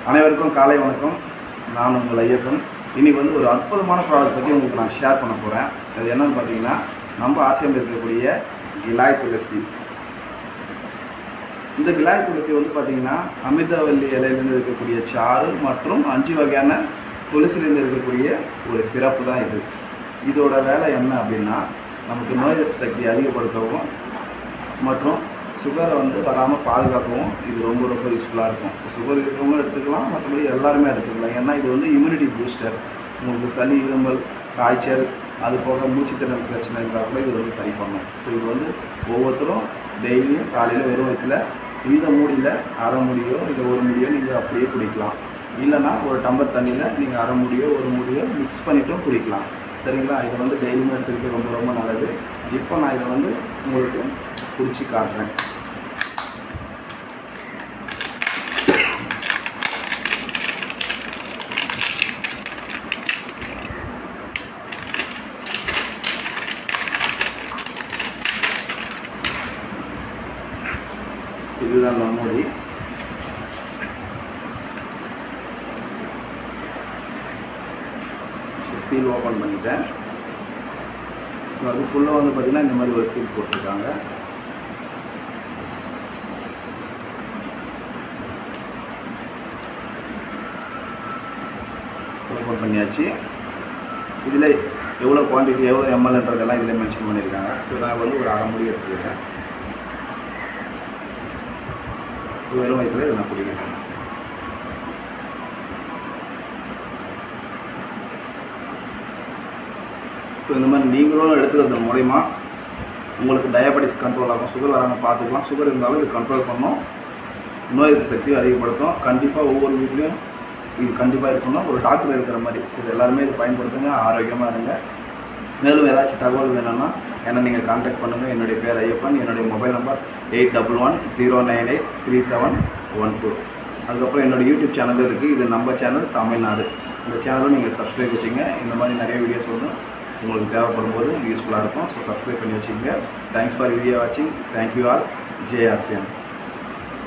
அனைவருக்கும் காலை வணக்கம். நான் உங்கள் ஐயப்பன். இன்றைக்கி வந்து ஒரு அற்புதமான ப்ராடக்ட் பற்றி உங்களுக்கு நான் ஷேர் பண்ண போகிறேன். அது என்னென்னு பார்த்தீங்கன்னா, நம்ம ஆசியம் இருக்கக்கூடிய கிலாய் துளசி. இந்த கிலாய் துளசி வந்து பார்த்திங்கன்னா அமிர்தவல்லி இலையிலேருந்து இருக்கக்கூடிய சாறு மற்றும் 5 வகையான துளசிலேருந்து இருக்கக்கூடிய ஒரு சிறப்பு தான் இது. இதோட வேலை என்ன அப்படின்னா, நமக்கு நோய் எதிர்ப்பு சக்தியை அதிகப்படுத்தவும் மற்றும் சுகரை வந்து வராமல் பாதுகாக்கவும் இது ரொம்ப யூஸ்ஃபுல்லாக இருக்கும். ஸோ சுகர் இருக்கிறவங்களும் எடுத்துக்கலாம், மற்றபடி எல்லாருமே எடுத்துக்கலாம். ஏன்னா இது வந்து இம்யூனிட்டி பூஸ்டர். உங்களுக்கு சளி, இருமல், காய்ச்சல், அது போக மூச்சுத்திணறல் பிரச்சனை இருந்தால் கூட இது வந்து சரி பண்ணும். ஸோ இது வந்து ஒவ்வொருத்தரும் டெய்லியும் காலையில் வெறும் வயிற்றில் இந்த மூடியில் அரை மூடியோ இல்லை ஒரு மூடியோ நீங்கள் அப்படியே குடிக்கலாம். இல்லைனா ஒரு டம்ளர் தண்ணியில் நீங்கள் அரை மூடியோ ஒரு மூடியோ மிக்ஸ் பண்ணிவிட்டும் குடிக்கலாம். சரிங்களா? இதை வந்து டெய்லியுமே எடுத்துக்கிட்டு ரொம்ப நல்லது. இப்போ நான் இதை வந்து உங்களுக்கு குடிச்சு காட்டுறேன். இதுதான் நம்மூடி. சீல் ஓப்பன் பண்ணிட்டேன். ஸோ அதுக்குள்ளே வந்து பார்த்திங்கன்னா இந்த மாதிரி ஒரு சீல் போட்டிருக்காங்க. ஓப்பன் பண்ணியாச்சு. இதில் எவ்வளோ குவான்டிட்டி, எவ்வளோ எம்எல்ன்றதெல்லாம் இதில் மென்ஷன் பண்ணியிருக்காங்க. ஸோ நான் வந்து ஒரு அரை மூடி எடுத்துக்கிறேன். வெறும் வயிற்றில் இதை நான் குடிக்கிறேன். ஸோ இந்த மாதிரி நீங்களும் எடுத்துக்கிறது மூலிமா உங்களுக்கு டயபெட்டிஸ் கண்ட்ரோல் ஆகும். சுகர் வராமல் பார்த்துக்கலாம். சுகர் இருந்தாலும் இது கண்ட்ரோல் பண்ணும், நோய் எதிர்ப்பு சக்தியை அதிகப்படுத்தும். கண்டிப்பாக ஒவ்வொரு வீட்லேயும் இது கண்டிப்பாக இருக்கணும், ஒரு டாக்டர் இருக்கிற மாதிரி. ஸோ எல்லாருமே இதை பயன்படுத்துங்க, ஆரோக்கியமாக இருங்க. மேலும் ஏதாச்சும் தகவல் வேணும்னா என்னை நீங்கள் கான்டாக்ட் பண்ணுங்கள். என்னுடைய பேர் ஐயப்பன். என்னுடைய மொபைல் நம்பர் 8110983712. அதுக்கப்புறம் என்னோடய யூடியூப் சேனலும் இருக்குது. இது நம்ம சேனல் தமிழ்நாடு. இந்த சேனலும் நீங்கள் சப்ஸ்கிரைப் வச்சுங்க. இந்த மாதிரி நிறைய வீடியோஸ் வந்து உங்களுக்கு தேவைப்படும் போது யூஸ்ஃபுல்லாக இருக்கும். ஸோ சப்ஸ்கிரைப் பண்ணி வச்சுக்கோங்க. தேங்க்ஸ் ஃபார் வீடியோ வாட்சிங். Thank you all. ஜெய் ஆசியன்.